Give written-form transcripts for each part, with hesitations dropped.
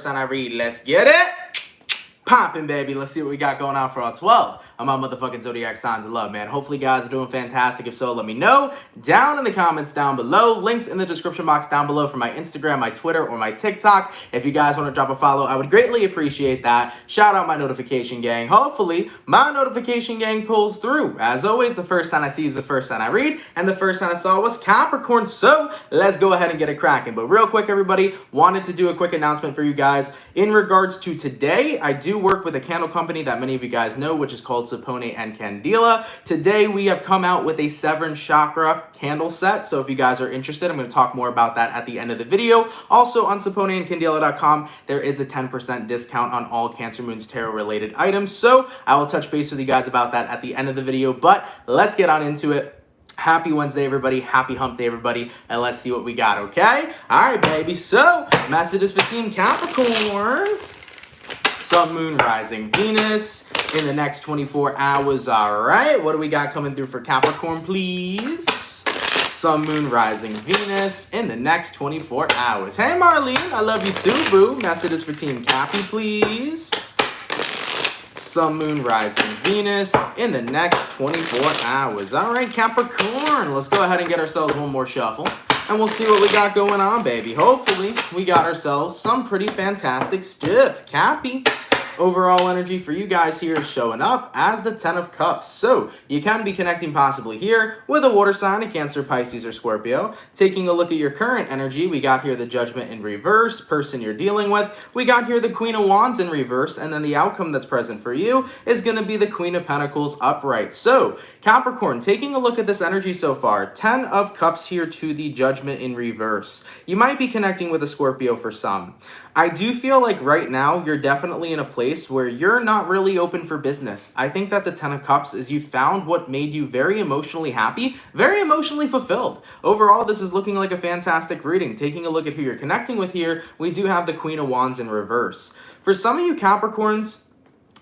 sign I read. Let's get it poppin', baby. Let's see what we got going on for all 12 of my motherfucking zodiac signs of love, man. Hopefully, you guys are doing fantastic. If so, let me know down in the comments down below. Links in the description box down below for my Instagram, my Twitter, or my TikTok. If you guys want to drop a follow, I would greatly appreciate that. Shout out my notification gang. Hopefully, my notification gang pulls through. As always, the first sign I see is the first sign I read, and the first sign I saw was Capricorn. So let's go ahead and get it cracking. But real quick, everybody, wanted to do a quick announcement for you guys in regards to today. I do work with a candle company that many of you guys know, which is called Sapone and Candela. Today we have come out with a 7 chakra candle set, so if you guys are interested, I'm going to talk more about that at the end of the video. Also on saponeandcandela.com there is a 10% discount on all Cancer Moons Tarot related items, so I will touch base with you guys about that at the end of the video. But let's get on into it. Happy Wednesday, everybody. Happy hump day, everybody. And let's see what we got, okay? All right, baby. So, messages for Team Capricorn. Sun, Moon, Rising, Venus in the next 24 hours. All right. What do we got coming through for Capricorn, please? Sun, Moon, Rising, Venus in the next 24 hours. Hey, Marlene. I love you too, boo. Messages for Team Cappy, please. Sun, Moon, Rising, Venus in the next 24 hours. All right, Capricorn. Let's go ahead and get ourselves one more shuffle, and we'll see what we got going on, baby. Hopefully, we got ourselves some pretty fantastic stuff. Cappy. Overall energy for you guys here is showing up as the 10 of Cups. So you can be connecting possibly here with a water sign, a Cancer, Pisces, or Scorpio. Taking a look at your current energy, we got here the Judgment in reverse, person you're dealing with. We got here the Queen of Wands in reverse, and then the outcome that's present for you is going to be the Queen of Pentacles upright. So Capricorn, taking a look at this energy so far, 10 of Cups here to the Judgment in reverse. You might be connecting with a Scorpio for some. I do feel like right now you're definitely in a place where you're not really open for business. I think that the 10 of Cups is you found what made you very emotionally happy, very emotionally fulfilled. Overall, this is looking like a fantastic reading. Taking a look at who you're connecting with here, we do have the Queen of Wands in reverse. For some of you Capricorns,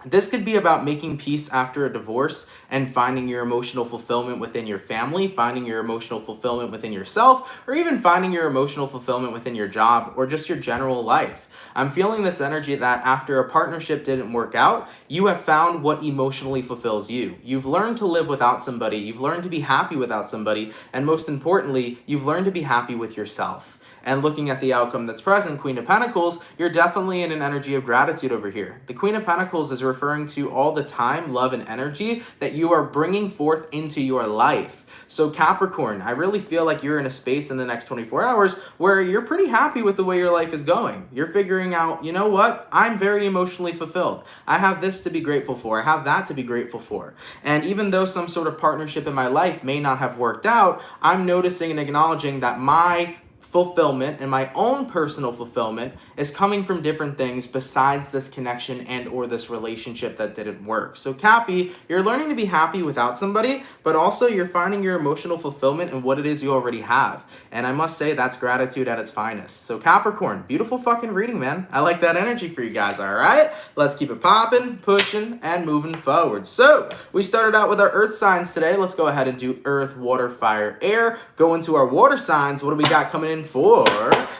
this could be about making peace after a divorce and finding your emotional fulfillment within your family, finding your emotional fulfillment within yourself, or even finding your emotional fulfillment within your job or just your general life. I'm feeling this energy that after a partnership didn't work out, you have found what emotionally fulfills you. You've learned to live without somebody, you've learned to be happy without somebody, and most importantly, you've learned to be happy with yourself. And looking at the outcome that's present, Queen of Pentacles, you're definitely in an energy of gratitude over here. The Queen of Pentacles is referring to all the time, love, and energy that you are bringing forth into your life. So Capricorn, I really feel like you're in a space in the next 24 hours where you're pretty happy with the way your life is going. You're figuring out, you know what? I'm very emotionally fulfilled. I have this to be grateful for. I have that to be grateful for. And even though some sort of partnership in my life may not have worked out, I'm noticing and acknowledging that my fulfillment and my own personal fulfillment is coming from different things besides this connection and or this relationship that didn't work. So Cappy, you're learning to be happy without somebody, but also you're finding your emotional fulfillment in what it is you already have. And I must say that's gratitude at its finest. So Capricorn, beautiful fucking reading, man. I like that energy for you guys, all right? Let's keep it popping, pushing, and moving forward. So we started out with our earth signs today. Let's go ahead and do earth, water, fire, air. Go into our water signs. What do we got coming in for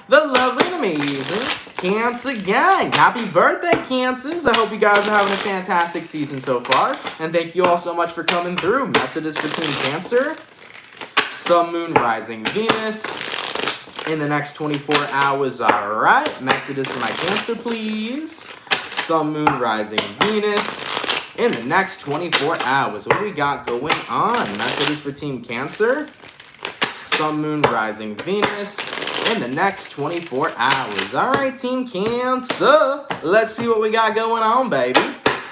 the lovely and amazing Cancer gang? Happy birthday, Cancers. I hope you guys are having a fantastic season so far. And thank you all so much for coming through. Messages for Team Cancer. Sun, Moon, Rising, Venus in the next 24 hours. All right. Messages for my Cancer, please. Sun, Moon, Rising, Venus in the next 24 hours. What do we got going on? Messages for Team Cancer. Sun, Moon, Rising, Venus in the next 24 hours. All right, Team Cancer. Let's see what we got going on, baby.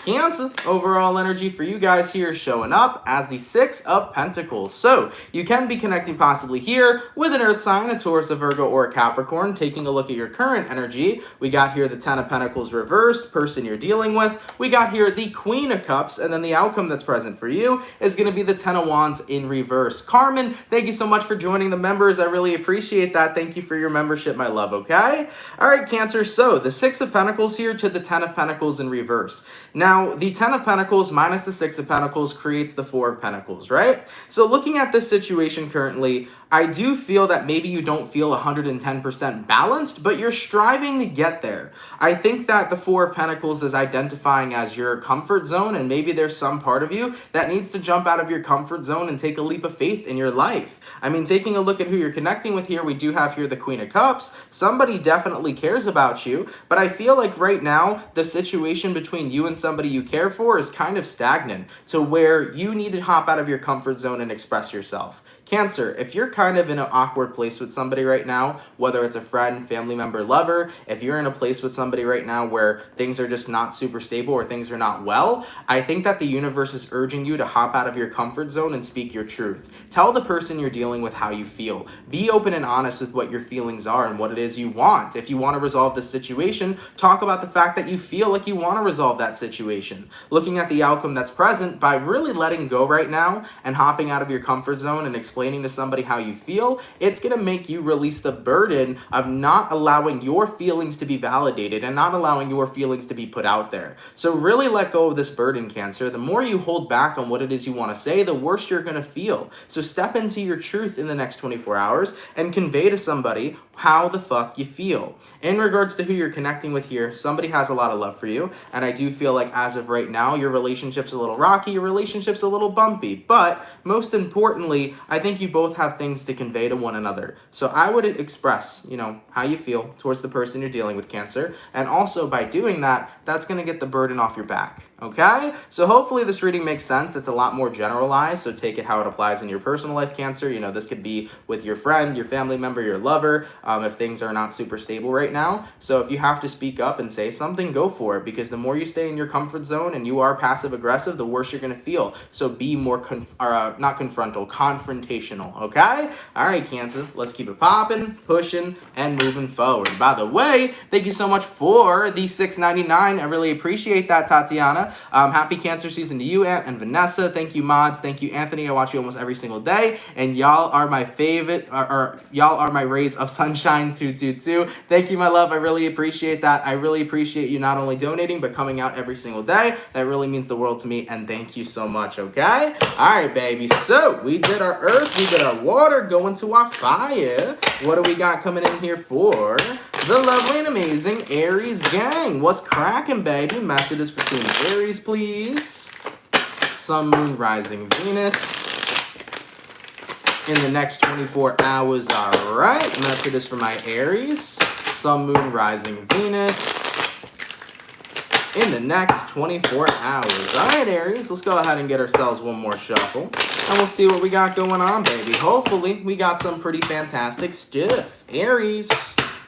Cancer, overall energy for you guys here is showing up as the 6 of Pentacles. So you can be connecting possibly here with an earth sign, a Taurus, a Virgo, or a Capricorn. Taking a look at your current energy, we got here the 10 of Pentacles reversed, person you're dealing with. We got here the Queen of Cups, and then the outcome that's present for you is going to be the 10 of Wands in reverse. Carmen, thank you so much for joining the members. I really appreciate that. Thank you for your membership, my love, okay? All right, Cancer, so the 6 of Pentacles here to the 10 of Pentacles in reverse. Now, the 10 of Pentacles minus the 6 of Pentacles creates the 4 of Pentacles, right? So looking at this situation currently, I do feel that maybe you don't feel 110% balanced, but you're striving to get there. I think that the Four of Pentacles is identifying as your comfort zone, and maybe there's some part of you that needs to jump out of your comfort zone and take a leap of faith in your life. I mean, taking a look at who you're connecting with here, we do have here the Queen of Cups. Somebody definitely cares about you, but I feel like right now, the situation between you and somebody you care for is kind of stagnant to where you need to hop out of your comfort zone and express yourself. Cancer, if you're kind of in an awkward place with somebody right now, whether it's a friend, family member, lover, if you're in a place with somebody right now where things are just not super stable or things are not well, I think that the universe is urging you to hop out of your comfort zone and speak your truth. Tell the person you're dealing with how you feel. Be open and honest with what your feelings are and what it is you want. If you want to resolve this situation, talk about the fact that you feel like you want to resolve that situation. Looking at the outcome that's present by really letting go right now and hopping out of your comfort zone and explaining to somebody how you feel, it's going to make you release the burden of not allowing your feelings to be validated and not allowing your feelings to be put out there. So really let go of this burden, Cancer. The more you hold back on what it is you want to say, the worse you're going to feel. So step into your truth in the next 24 hours and convey to somebody how the fuck you feel. In regards to who you're connecting with here, somebody has a lot of love for you, and I do feel like as of right now, your relationship's a little rocky, your relationship's a little bumpy, but most importantly, I think you both have things to convey to one another. So I would express, how you feel towards the person you're dealing with, Cancer, and also by doing that, that's going to get the burden off your back. Okay? So hopefully this reading makes sense. It's a lot more generalized, so take it how it applies in your personal life, Cancer. This could be with your friend, your family member, your lover, if things are not super stable right now. So if you have to speak up and say something, go for it, because the more you stay in your comfort zone and you are passive aggressive, the worse you're going to feel. So be more, confrontational, okay? All right, Cancer, let's keep it popping, pushing, and moving forward. By the way, thank you so much for the $6.99. I really appreciate that, Tatiana. Happy Cancer season to you, Aunt and Vanessa. Thank you, mods. Thank you, Anthony. I watch you almost every single day, and y'all are my favorite, y'all are my rays of sunshine 222. Thank you, my love. I really appreciate that. I really appreciate you not only donating, but coming out every single day. That really means the world to me, and thank you so much, okay? All right, baby. So we did our earth, we did our water, going to our fire. What do we got coming in here for the lovely and amazing Aries gang? What's cracking, baby? Messages for Team Aries, please. Sun, Moon, Rising, Venus. In the next 24 hours, all right. Messages for my Aries. Sun, Moon, Rising, Venus. In the next 24 hours. All right, Aries, let's go ahead and get ourselves one more shuffle. And we'll see what we got going on, baby. Hopefully, we got some pretty fantastic stuff. Aries.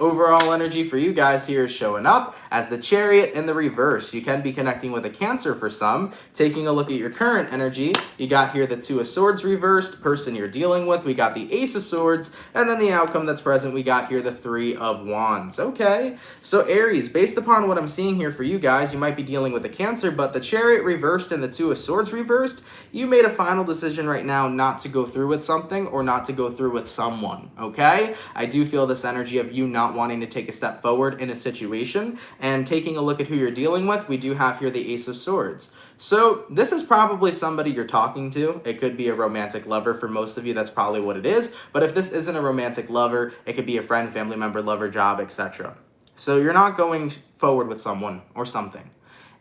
Overall energy for you guys here is showing up as the Chariot in the reverse. You can be connecting with a Cancer for some. Taking a look at your current energy, you got here the Two of Swords reversed, person you're dealing with. We got the Ace of Swords, and then the outcome that's present, we got here the Three of Wands. Okay, so Aries, based upon what I'm seeing here for you guys, you might be dealing with a Cancer, but the Chariot reversed and the Two of Swords reversed, you made a final decision right now not to go through with something or not to go through with someone, okay? I do feel this energy of you not wanting to take a step forward in a situation. And taking a look at who you're dealing with, we do have here the Ace of Swords. So this is probably somebody you're talking to. It could be a romantic lover for most of you. That's probably what it is. But if this isn't a romantic lover, it could be a friend, family member, lover, job, etc. So you're not going forward with someone or something.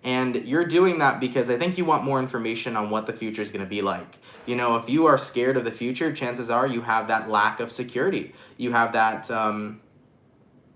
And you're doing that because I think you want more information on what the future is going to be like. If you are scared of the future, chances are you have that lack of security. You have that,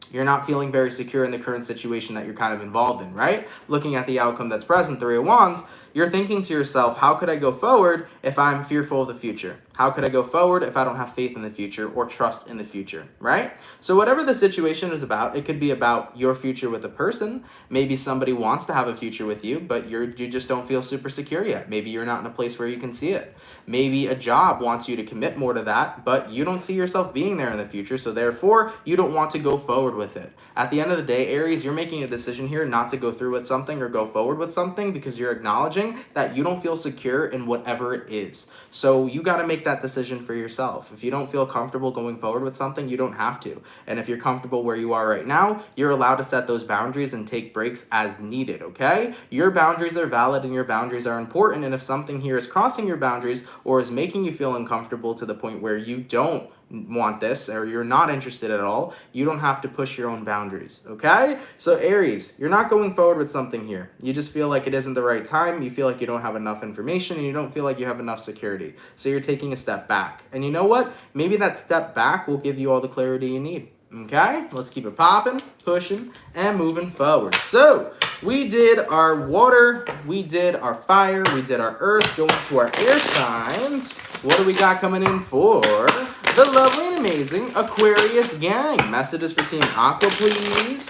you're not feeling very secure in the current situation that you're kind of involved in, right? Looking at the outcome that's present, Three of Wands, you're thinking to yourself, how could I go forward if I'm fearful of the future? How could I go forward if I don't have faith in the future or trust in the future, right? So whatever the situation is about, it could be about your future with a person. Maybe somebody wants to have a future with you, but you just don't feel super secure yet. Maybe you're not in a place where you can see it. Maybe a job wants you to commit more to that, but you don't see yourself being there in the future, so therefore you don't want to go forward with it. At the end of the day, Aries, you're making a decision here not to go through with something or go forward with something because you're acknowledging that you don't feel secure in whatever it is. So you got to make that decision for yourself. If you don't feel comfortable going forward with something, you don't have to. And if you're comfortable where you are right now, you're allowed to set those boundaries and take breaks as needed, okay? Your boundaries are valid and your boundaries are important. And if something here is crossing your boundaries or is making you feel uncomfortable to the point where you don't want this or you're not interested at all, you don't have to push your own boundaries, okay? So Aries, you're not going forward with something here. You just feel like it isn't the right time. You feel like you don't have enough information and you don't feel like you have enough security. So you're taking a step back. And you know what? Maybe that step back will give you all the clarity you need. Okay, let's keep it popping, pushing, and moving forward. So we did our water, we did our fire, we did our earth, going to our air signs. What do we got coming in for the lovely and amazing Aquarius gang? Messages for Team Aqua, please.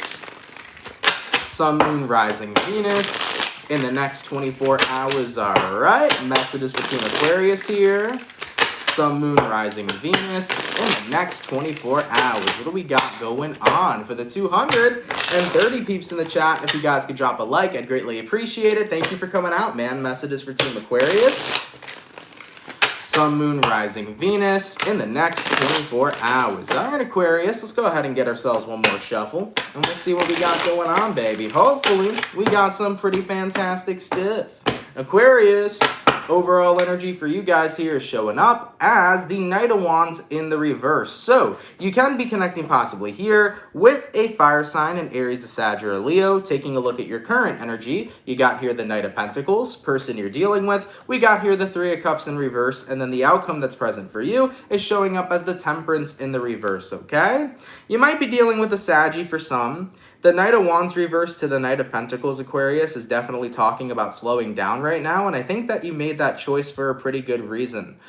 Sun, Moon, Rising, Venus in the next 24 hours. All right, messages for Team Aquarius here. Sun, Moon, Rising, Venus in the next 24 hours. What do we got going on for the 230 peeps in the chat? If you guys could drop a like, I'd greatly appreciate it. Thank you for coming out, man. Messages for Team Aquarius. Sun, Moon, Rising, Venus in the next 24 hours. All right, Aquarius, let's go ahead and get ourselves one more shuffle, and we'll see what we got going on, baby. Hopefully, we got some pretty fantastic stuff. Aquarius, overall energy for you guys here is showing up as the Knight of Wands in the reverse. So you can be connecting possibly here with a fire sign in Aries, a Sag, or a Leo. Taking a look at your current energy, you got here the Knight of Pentacles, person you're dealing with. We got here the Three of Cups in reverse, and then the outcome that's present for you is showing up as the Temperance in the reverse, okay? You might be dealing with a Saggy for some. The Knight of Wands reverse to the Knight of Pentacles, Aquarius, is definitely talking about slowing down right now, and I think that you made that choice for a pretty good reason.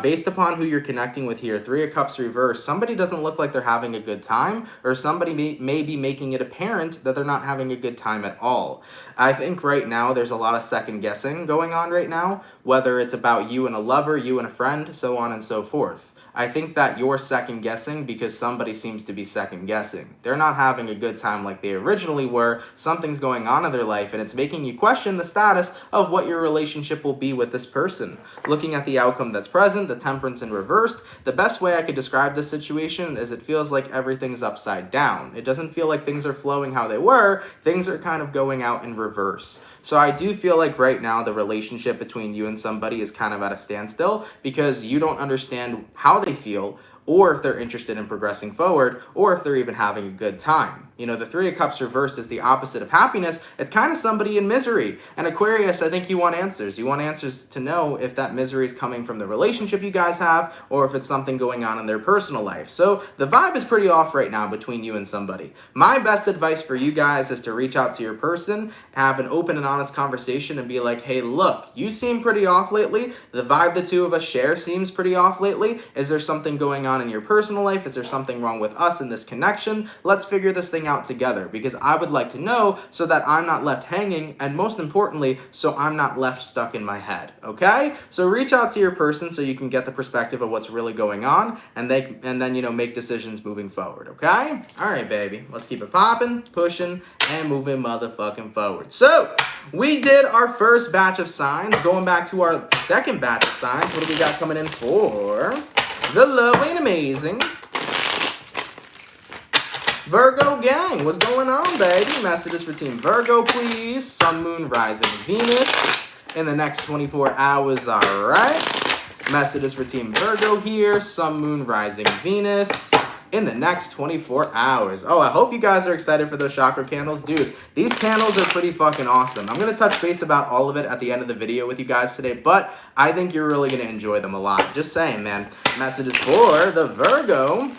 Based upon who you're connecting with here, Three of Cups reverse, somebody doesn't look like they're having a good time, or somebody may be making it apparent that they're not having a good time at all. I think right now there's a lot of second guessing going on right now, whether it's about you and a lover, you and a friend, so on and so forth. I think that you're second guessing because somebody seems to be second guessing. They're not having a good time like they originally were. Something's going on in their life and it's making you question the status of what your relationship will be with this person. Looking at the outcome that's present, the Temperance in reversed, the best way I could describe this situation is it feels like everything's upside down. It doesn't feel like things are flowing how they were. Things are kind of going out in reverse. So I do feel like right now the relationship between you and somebody is kind of at a standstill because you don't understand how they feel, or if they're interested in progressing forward, or if they're even having a good time. You know, the Three of Cups reversed is the opposite of happiness. It's kind of somebody in misery. And Aquarius, I think you want answers. You want answers to know if that misery is coming from the relationship you guys have, or if it's something going on in their personal life. So the vibe is pretty off right now between you and somebody. My best advice for you guys is to reach out to your person, have an open and honest conversation, and be like, hey, look, you seem pretty off lately. The vibe the two of us share seems pretty off lately. Is there something going on in your personal life? Is there something wrong with us in this connection? Let's figure this thing out together, because I would like to know so that I'm not left hanging, and most importantly, so I'm not left stuck in my head, okay? So reach out to your person so you can get the perspective of what's really going on, and then, you know, make decisions moving forward, okay? All right, baby, let's keep it popping, pushing, and moving motherfucking forward. So we did our first batch of signs. Going back to our second batch of signs, what do we got coming in for the lovely and amazing Virgo gang? What's going on, baby? Messages for Team Virgo, please. Sun, Moon, Rising, Venus in the next 24 hours, all right? Messages for Team Virgo here. Sun, Moon, Rising, Venus in the next 24 hours. Oh, I hope you guys are excited for those chakra candles. Dude, these candles are pretty fucking awesome. I'm going to touch base about all of it at the end of the video with you guys today, but I think you're really going to enjoy them a lot. Just saying, man. Messages for the Virgo.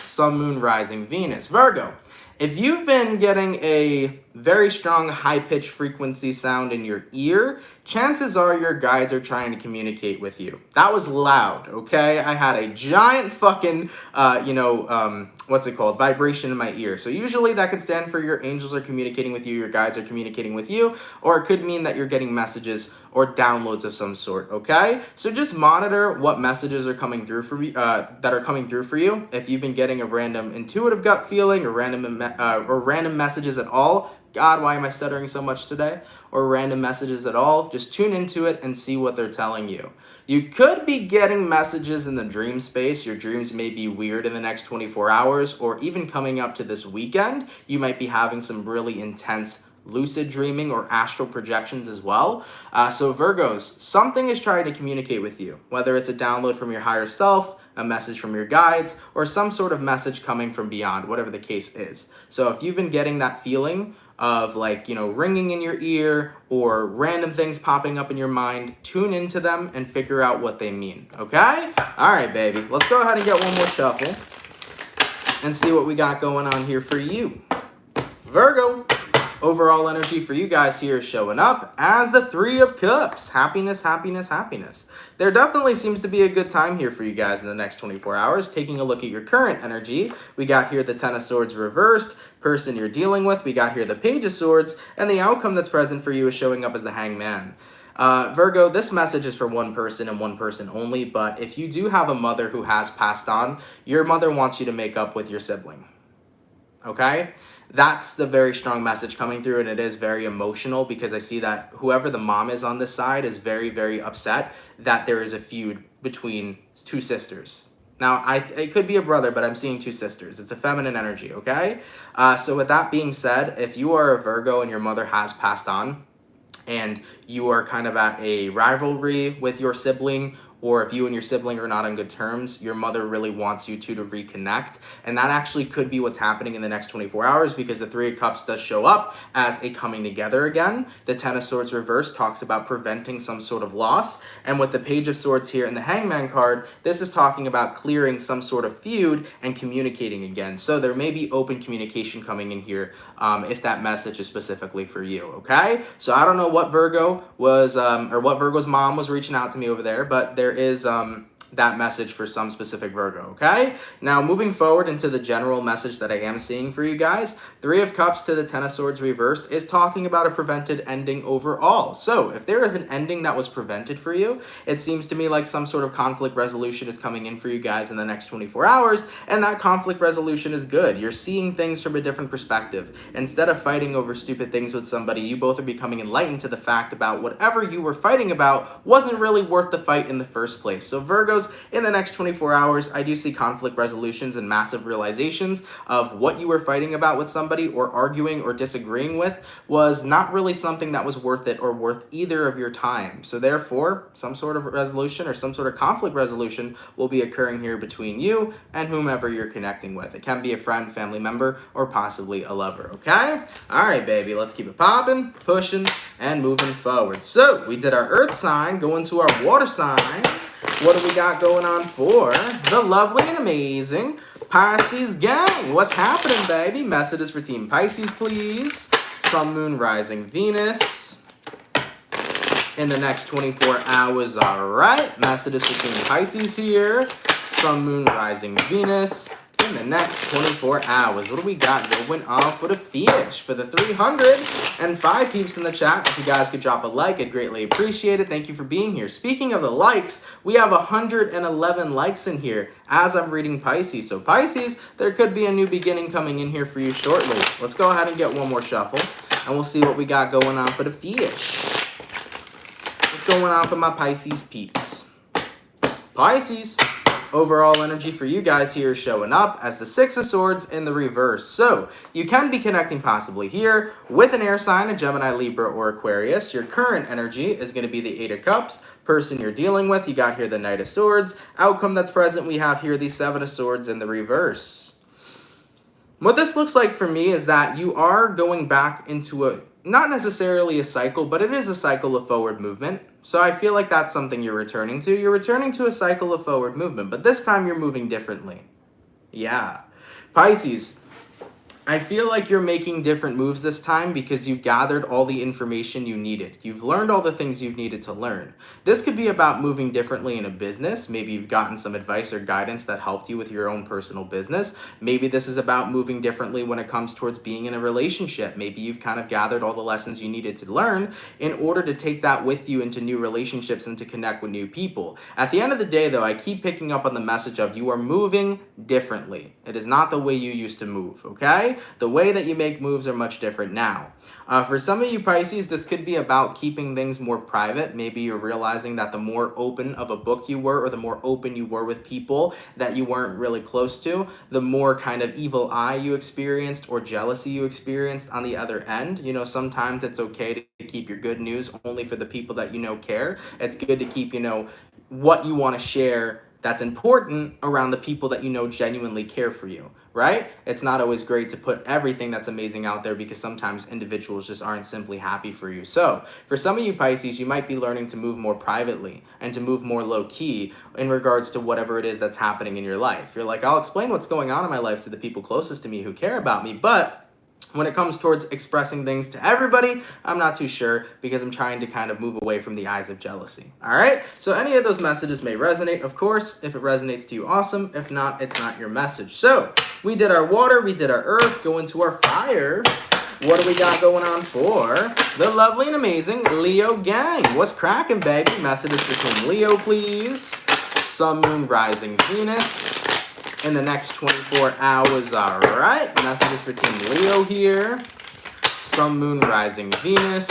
Sun, Moon, Rising, Venus. Virgo, if you've been getting a very strong high-pitched frequency sound in your ear, chances are your guides are trying to communicate with you. That was loud, okay? I had a giant fucking, what's it called? Vibration in my ear. So usually that could stand for your angels are communicating with you, your guides are communicating with you, or it could mean that you're getting messages or downloads of some sort, okay? So just monitor what messages are coming through for you, that are coming through for you. If you've been getting a random intuitive gut feeling or random messages at all, God, why am I stuttering so much today? Or random messages at all, just tune into it and see what they're telling you. You could be getting messages in the dream space. Your dreams may be weird in the next 24 hours, or even coming up to this weekend, you might be having some really intense lucid dreaming or astral projections as well. So Virgos, something is trying to communicate with you, whether it's a download from your higher self, a message from your guides, or some sort of message coming from beyond, whatever the case is. So if you've been getting that feeling of like, ringing in your ear or random things popping up in your mind, tune into them and figure out what they mean, okay? All right, baby. Let's go ahead and get one more shuffle and see what we got going on here for you. Virgo, overall energy for you guys here is showing up as the Three of Cups. Happiness, happiness, happiness. There definitely seems to be a good time here for you guys in the next 24 hours. Taking a look at your current energy, we got here the Ten of Swords reversed, person you're dealing with. We got here the Page of Swords, and the outcome that's present for you is showing up as the Hangman. Virgo, this message is for one person and one person only, but if you do have a mother who has passed on, your mother wants you to make up with your sibling. Okay? That's the very strong message coming through, and it is very emotional because I see that whoever the mom is on this side is very, very upset that there is a feud between two sisters. Now, it could be a brother, but I'm seeing two sisters. It's a feminine energy, okay? So with that being said, if you are a Virgo and your mother has passed on and you are kind of at a rivalry with your sibling, or if you and your sibling are not on good terms, your mother really wants you to reconnect. And that actually could be what's happening in the next 24 hours because the Three of Cups does show up as a coming together again. The Ten of Swords reverse talks about preventing some sort of loss. And with the Page of Swords here and the Hangman card, this is talking about clearing some sort of feud and communicating again. So there may be open communication coming in here if that message is specifically for you, okay? So I don't know what Virgo was, or what Virgo's mom was reaching out to me over there, but there is that message for some specific Virgo, okay? Now, moving forward into the general message that I am seeing for you guys, Three of Cups to the Ten of Swords reversed is talking about a prevented ending overall. So, if there is an ending that was prevented for you, it seems to me like some sort of conflict resolution is coming in for you guys in the next 24 hours, and that conflict resolution is good. You're seeing things from a different perspective. Instead of fighting over stupid things with somebody, you both are becoming enlightened to the fact about whatever you were fighting about wasn't really worth the fight in the first place. So, Virgos, in the next 24 hours, I do see conflict resolutions and massive realizations of what you were fighting about with somebody or arguing or disagreeing with was not really something that was worth it or worth either of your time. So therefore, some sort of resolution or some sort of conflict resolution will be occurring here between you and whomever you're connecting with. It can be a friend, family member, or possibly a lover, okay? All right, baby, let's keep it popping, pushing, and moving forward. So we did our earth sign, go into our water sign. What do we got going on for the lovely and amazing Pisces gang? What's happening, baby? Messages for Team Pisces, please. Sun, Moon, Rising, Venus. In the next 24 hours, all right. Messages for Team Pisces here. Sun, Moon, Rising, Venus. In the next 24 hours, what do we got going on for the fish? For the 305 peeps in the chat, if you guys could drop a like, I'd greatly appreciate it. Thank you for being here. Speaking of the likes, we have 111 likes in here as I'm reading Pisces. So Pisces, there could be a new beginning coming in here for you shortly. Let's go ahead and get one more shuffle, and we'll see what we got going on for the fish. What's going on for my Pisces peeps? Pisces. Overall energy for you guys here is showing up as the Six of Swords in the reverse. So you can be connecting possibly here with an air sign, a Gemini, Libra, or Aquarius. Your current energy is going to be the Eight of Cups. Person you're dealing with, you got here the Knight of Swords. Outcome that's present, we have here the Seven of Swords in the reverse. What this looks like for me is that you are going back into a, not necessarily a cycle, but it is a cycle of forward movement. So I feel like that's something you're returning to. You're returning to a cycle of forward movement, but this time you're moving differently. Yeah. Pisces, I feel like you're making different moves this time because you've gathered all the information you needed. You've learned all the things you've needed to learn. This could be about moving differently in a business. Maybe you've gotten some advice or guidance that helped you with your own personal business. Maybe this is about moving differently when it comes towards being in a relationship. Maybe you've kind of gathered all the lessons you needed to learn in order to take that with you into new relationships and to connect with new people. At the end of the day, though, I keep picking up on the message of you are moving differently. It is not the way you used to move, okay? The way that you make moves are much different now. For some of you Pisces, this could be about keeping things more private. Maybe you're realizing that the more open of a book you were, or the more open you were with people that you weren't really close to, the more kind of evil eye you experienced or jealousy you experienced on the other end. You know, sometimes it's okay to keep your good news only for the people that you know care. It's good to keep, you know, what you want to share that's important around the people that you know genuinely care for you, right? It's not always great to put everything that's amazing out there because sometimes individuals just aren't simply happy for you. So for some of you Pisces, you might be learning to move more privately and to move more low-key in regards to whatever it is that's happening in your life. You're like, I'll explain what's going on in my life to the people closest to me who care about me, but when it comes towards expressing things to everybody, I'm not too sure because I'm trying to kind of move away from the eyes of jealousy. All right? So any of those messages may resonate, of course. If it resonates to you, awesome. If not, it's not your message. So we did our water, we did our earth, go into our fire. What do we got going on for the lovely and amazing Leo gang? What's cracking, baby? Messages between Leo, please. Sun, Moon, Rising, Venus. In the next 24 hours, all right. Messages for Team Leo here. Sun, Moon, Rising, Venus.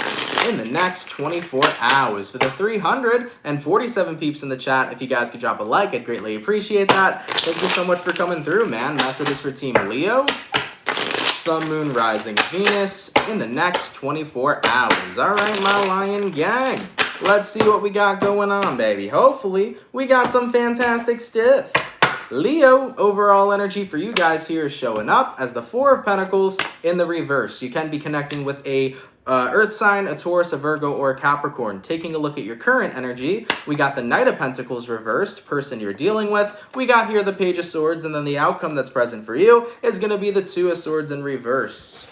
In the next 24 hours. For the 347 peeps in the chat, if you guys could drop a like, I'd greatly appreciate that. Thank you so much for coming through, man. Messages for Team Leo. Sun, Moon, Rising, Venus. In the next 24 hours. All right, my lion gang. Let's see what we got going on, baby. Hopefully, we got some fantastic stuff. Leo, overall energy for you guys here is showing up as the Four of Pentacles in the reverse. You can be connecting with a Earth sign, a Taurus, a Virgo, or a Capricorn. Taking a look at your current energy, we got the Knight of Pentacles reversed, person you're dealing with. We got here the Page of Swords, and then the outcome that's present for you is going to be the Two of Swords in reverse.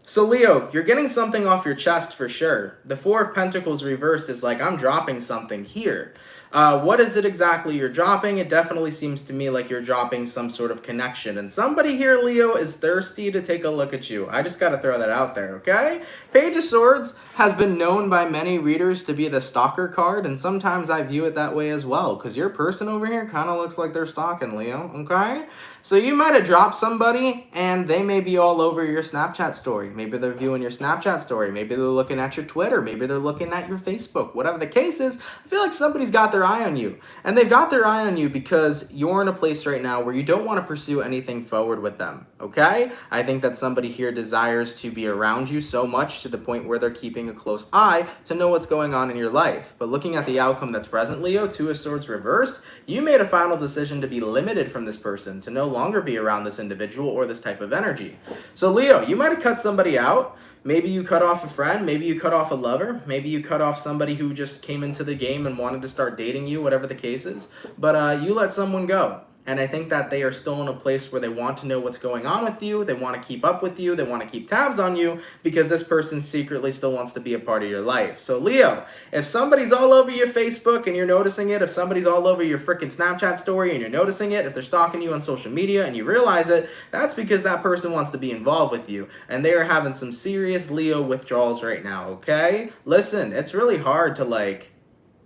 So Leo, you're getting something off your chest for sure. The Four of Pentacles reverse is like, I'm dropping something here. What is it exactly you're dropping? It definitely seems to me like you're dropping some sort of connection. And somebody here, Leo, is thirsty to take a look at you. I just got to throw that out there, okay? Page of Swords has been known by many readers to be the stalker card, and sometimes I view it that way as well, because your person over here kind of looks like they're stalking, Leo, okay? So you might have dropped somebody, and they may be all over your Snapchat story. Maybe they're viewing your Snapchat story. Maybe they're looking at your Twitter. Maybe they're looking at your Facebook. Whatever the case is, I feel like somebody's got their eye on you. And they've got their eye on you because you're in a place right now where you don't want to pursue anything forward with them, okay? I think that somebody here desires to be around you so much to the point where they're keeping a close eye to know what's going on in your life. But looking at the outcome that's present, Leo, Two of Swords reversed, you made a final decision to be limited from this person, to no longer be around this individual or this type of energy. So Leo, you might have cut somebody out. Maybe you cut off a friend, maybe you cut off a lover, maybe you cut off somebody who just came into the game and wanted to start dating you, whatever the case is. But you let someone go. And I think that they are still in a place where they want to know what's going on with you. They want to keep up with you. They want to keep tabs on you because this person secretly still wants to be a part of your life. So Leo, if somebody's all over your Facebook and you're noticing it, if somebody's all over your freaking Snapchat story and you're noticing it, if they're stalking you on social media and you realize it, that's because that person wants to be involved with you. And they are having some serious Leo withdrawals right now, okay? Listen, it's really hard to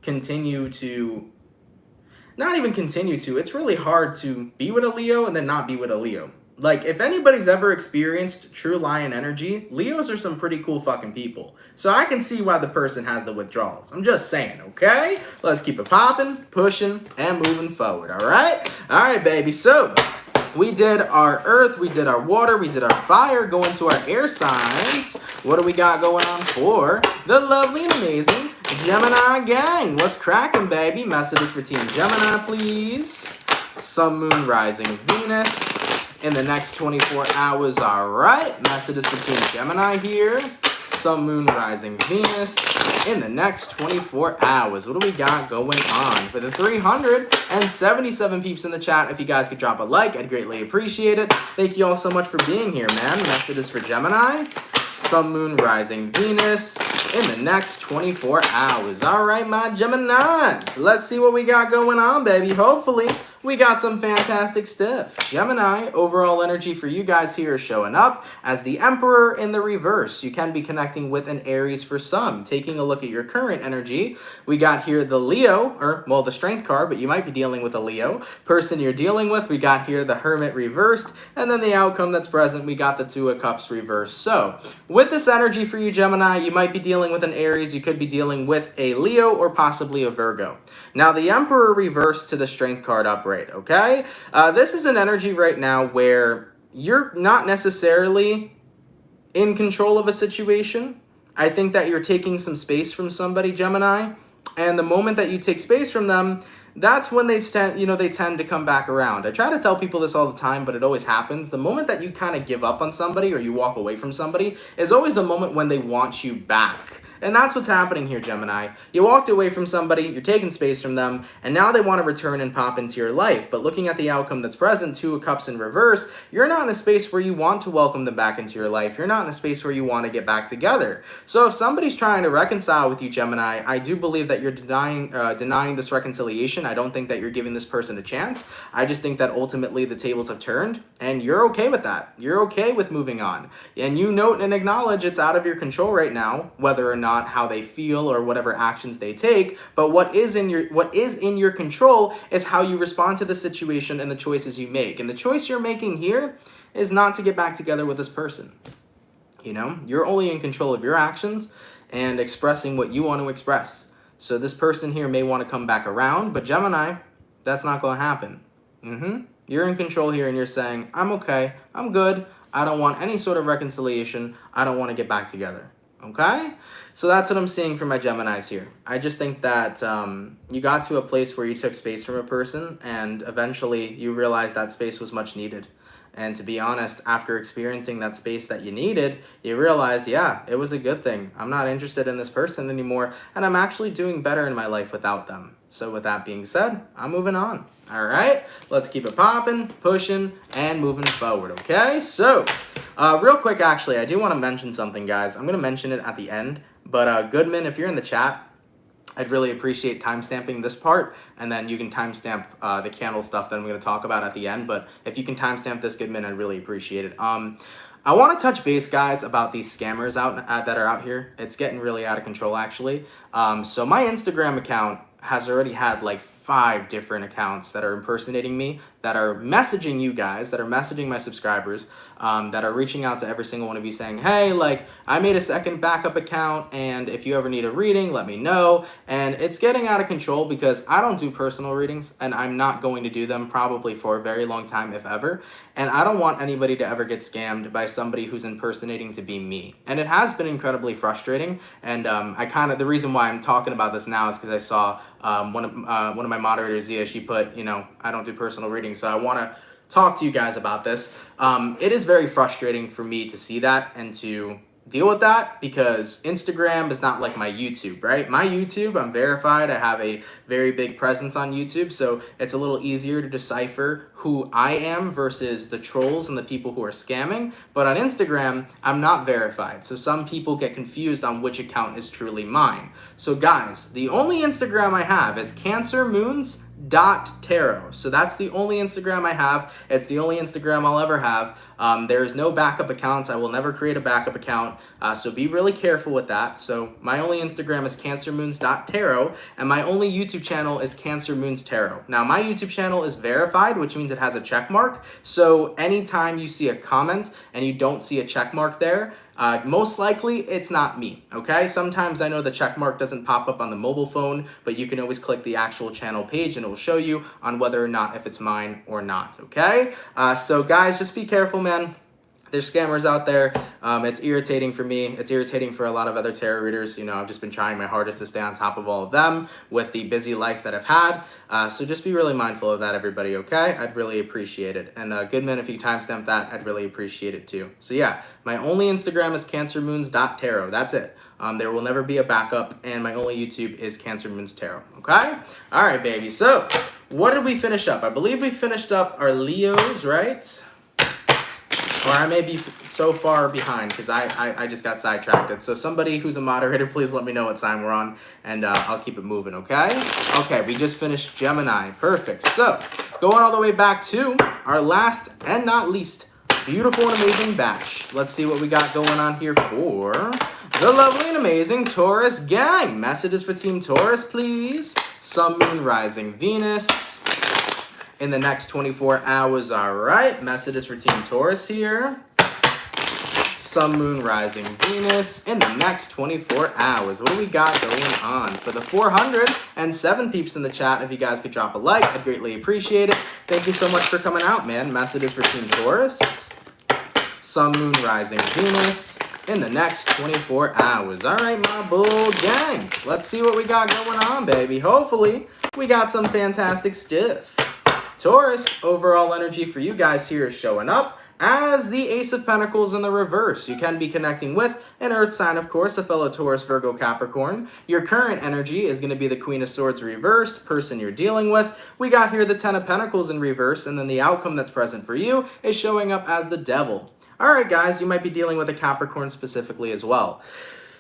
continue to... Not even continue to, it's really hard to be with a Leo and then not be with a Leo. Like, if anybody's ever experienced true lion energy, Leos are some pretty cool fucking people. So I can see why the person has the withdrawals. I'm just saying, okay? Let's keep it popping, pushing, and moving forward, all right? All right, baby, so... we did our earth, we did our water, we did our fire, going to our air signs. What do we got going on for the lovely and amazing Gemini gang? What's cracking, baby? Messages for Team Gemini, please. Sun, Moon, Rising, Venus. In the next 24 hours, all right. Messages for Team Gemini here. Sun, Moon, Rising, Venus. In the next 24 hours, what do we got going on? For the 377 peeps in the chat, if you guys could drop a like, I'd greatly appreciate it. Thank you all so much for being here, man. Messages for Gemini. Sun, Moon, Rising, Venus. In the next 24 hours. All right, my Geminis. Let's see what we got going on, baby. Hopefully, we got some fantastic stuff. Gemini, overall energy for you guys here is showing up as the Emperor in the reverse. You can be connecting with an Aries for some. Taking a look at your current energy, we got here the Leo, or, well, the Strength card, but you might be dealing with a Leo. Person you're dealing with, we got here the Hermit reversed, and then the outcome that's present, we got the Two of Cups reversed. So, with this energy for you, Gemini, you might be dealing with an Aries, you could be dealing with a Leo, or possibly a Virgo. Now, the Emperor reversed to the Strength card upright. Okay? This is an energy right now where you're not necessarily in control of a situation. I think that you're taking some space from somebody, Gemini, and the moment that you take space from them, that's when they tend, they tend to come back around. I try to tell people this all the time, but it always happens. The moment that you kind of give up on somebody or you walk away from somebody is always the moment when they want you back. And that's what's happening here, Gemini. You walked away from somebody, you're taking space from them, and now they want to return and pop into your life. But looking at the outcome that's present, 2 of Cups in reverse, you're not in a space where you want to welcome them back into your life. You're not in a space where you want to get back together. So if somebody's trying to reconcile with you, Gemini, I do believe that you're denying this reconciliation. I don't think that you're giving this person a chance. I just think that ultimately the tables have turned, and you're okay with that. You're okay with moving on. And you note and acknowledge it's out of your control right now, whether or not how they feel or whatever actions they take, but what is in your control is how you respond to the situation and the choices you make. And the choice you're making here is not to get back together with this person. You're only in control of your actions and expressing what you want to express. So this person here may want to come back around, but Gemini, that's not going to happen. You're in control here, and you're saying, I'm okay, I'm good, I don't want any sort of reconciliation, I don't want to get back together. Okay? So that's what I'm seeing for my Geminis here. I just think that you got to a place where you took space from a person, and eventually you realized that space was much needed. And to be honest, after experiencing that space that you needed, you realize, yeah, it was a good thing. I'm not interested in this person anymore, and I'm actually doing better in my life without them. So with that being said, I'm moving on. All right, let's keep it popping, pushing, and moving forward, okay? So, real quick, actually, I do want to mention something, guys. I'm going to mention it at the end, but Goodman, if you're in the chat, I'd really appreciate timestamping this part, and then you can timestamp the candle stuff that I'm going to talk about at the end, but if you can timestamp this, Goodman, I'd really appreciate it. I want to touch base, guys, about these scammers that are out here. It's getting really out of control, actually. So my Instagram account has already had like 5 different accounts that are impersonating me, that are messaging you guys, that are messaging my subscribers, that are reaching out to every single one of you saying, hey, like, I made a second backup account, and if you ever need a reading, let me know. And it's getting out of control because I don't do personal readings, and I'm not going to do them probably for a very long time, if ever. And I don't want anybody to ever get scammed by somebody who's impersonating to be me. And it has been incredibly frustrating, and the reason why I'm talking about this now is because I saw one of my moderators, Zia, she put, I don't do personal readings, so I want to talk to you guys about this. It is very frustrating for me to see that and to deal with that, because Instagram is not like my YouTube, right? My YouTube, I'm verified. I have a very big presence on YouTube, so it's a little easier to decipher who I am versus the trolls and the people who are scamming. But on Instagram, I'm not verified, so some people get confused on which account is truly mine. So guys, the only Instagram I have is CancerMoonsTarot. So that's the only Instagram I have. It's the only Instagram I'll ever have. There's no backup accounts. I will never create a backup account. So be really careful with that. So my only Instagram is CancerMoons.tarot, and my only YouTube channel is CancerMoonsTarot. Now my YouTube channel is verified, which means it has a check mark. So anytime you see a comment and you don't see a check mark there, most likely it's not me, okay? Sometimes I know the check mark doesn't pop up on the mobile phone, but you can always click the actual channel page and it will show you on whether or not if it's mine or not, okay? So guys, just be careful, man. There's scammers out there. It's irritating for me. It's irritating for a lot of other tarot readers. I've just been trying my hardest to stay on top of all of them with the busy life that I've had. So just be really mindful of that, everybody, okay? I'd really appreciate it. And Goodman, if you timestamp that, I'd really appreciate it too. So yeah, my only Instagram is CancerMoons.tarot. That's it. There will never be a backup, and my only YouTube is CancerMoonsTarot, okay? All right, baby. So what did we finish up? I believe we finished up our Leos, right? Or I may be so far behind because I just got sidetracked. So somebody who's a moderator, please let me know what sign we're on, and I'll keep it moving, okay? Okay, we just finished Gemini. Perfect. So going all the way back to our last and not least beautiful and amazing batch. Let's see what we got going on here for the lovely and amazing Taurus gang. Messages for Team Taurus, please. Sun, Moon, Rising, Venus in the next 24 hours. All right, messages for Team Taurus here. Sun, Moon, Rising, Venus in the next 24 hours. What do we got going on? For the 407 peeps in the chat, if you guys could drop a like, I'd greatly appreciate it. Thank you so much for coming out, man. Messages for Team Taurus. Sun, Moon, Rising, Venus in the next 24 hours. All right, my bull gang. Let's see what we got going on, baby. Hopefully, we got some fantastic stuff. Taurus, overall energy for you guys here is showing up as the Ace of Pentacles in the reverse. You can be connecting with an Earth sign, of course, a fellow Taurus, Virgo, Capricorn. Your current energy is going to be the Queen of Swords reversed, person you're dealing with. We got here the Ten of Pentacles in reverse, and then the outcome that's present for you is showing up as the Devil. All right, guys, you might be dealing with a Capricorn specifically as well.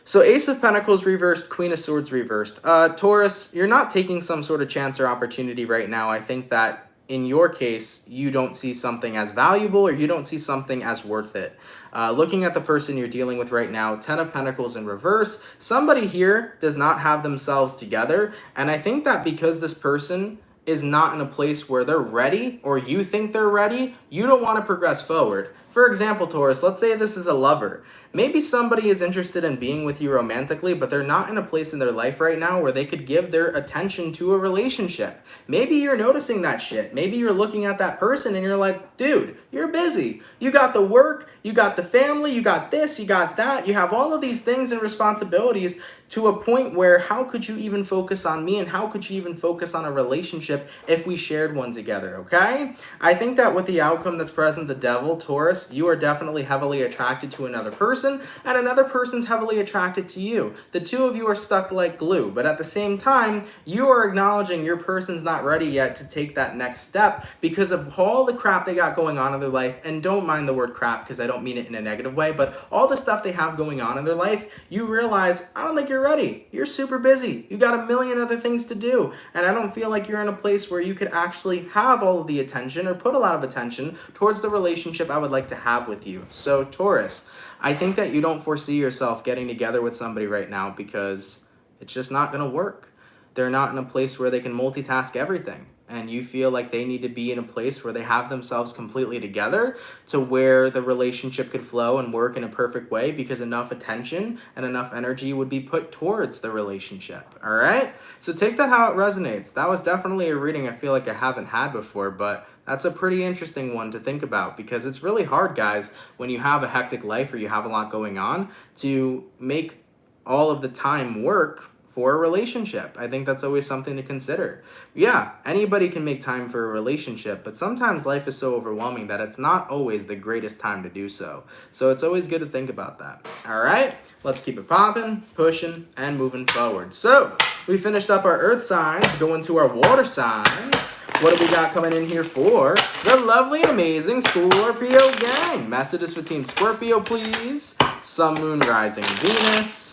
So Ace of Pentacles reversed, Queen of Swords reversed. Taurus, you're not taking some sort of chance or opportunity right now. I think that in your case, you don't see something as valuable or you don't see something as worth it. Looking at the person you're dealing with right now, Ten of Pentacles in reverse, somebody here does not have themselves together. And I think that because this person is not in a place where they're ready or you think they're ready, you don't want to progress forward. For example, Taurus, let's say this is a lover. Maybe somebody is interested in being with you romantically, but they're not in a place in their life right now where they could give their attention to a relationship. Maybe you're noticing that shit. Maybe you're looking at that person and you're like, dude, you're busy. You got the work, you got the family, you got this, you got that. You have all of these things and responsibilities to a point where how could you even focus on me and how could you even focus on a relationship if we shared one together, okay? I think that with the outcome that's present, the Devil, Taurus, you are definitely heavily attracted to another person and another person's heavily attracted to you. The two of you are stuck like glue, but at the same time, you are acknowledging your person's not ready yet to take that next step because of all the crap they got going on in their life. And don't mind the word crap because I don't mean it in a negative way, but all the stuff they have going on in their life, you realize, I don't think you're ready. You're super busy. You got a million other things to do. And I don't feel like you're in a place where you could actually have all of the attention or put a lot of attention towards the relationship I would like to have with you. So Taurus, I think that you don't foresee yourself getting together with somebody right now because it's just not going to work. They're not in a place where they can multitask everything. And you feel like they need to be in a place where they have themselves completely together to where the relationship could flow and work in a perfect way because enough attention and enough energy would be put towards the relationship. All right? So take that how it resonates. That was definitely a reading I feel like I haven't had before, but that's a pretty interesting one to think about because it's really hard, guys, when you have a hectic life or you have a lot going on to make all of the time work for a relationship. I think that's always something to consider. Yeah, anybody can make time for a relationship, but sometimes life is so overwhelming that it's not always the greatest time to do so. So it's always good to think about that. All right, let's keep it popping, pushing, and moving forward. So we finished up our earth signs, going to our water signs. What do we got coming in here for the lovely and amazing Scorpio gang? Messages for Team Scorpio, please. Sun, Moon, Rising, Venus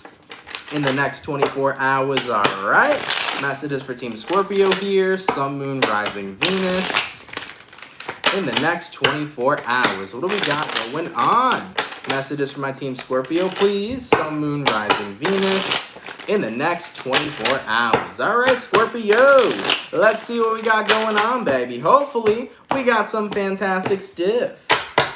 in the next 24 hours. All right. Messages for Team Scorpio here. Sun, Moon, Rising, Venus in the next 24 hours. What do we got going on? Messages for my Team Scorpio, please. Sun, Moon, Rising, Venus in the next 24 hours. All right, Scorpio. Let's see what we got going on, baby. Hopefully, we got some fantastic stuff.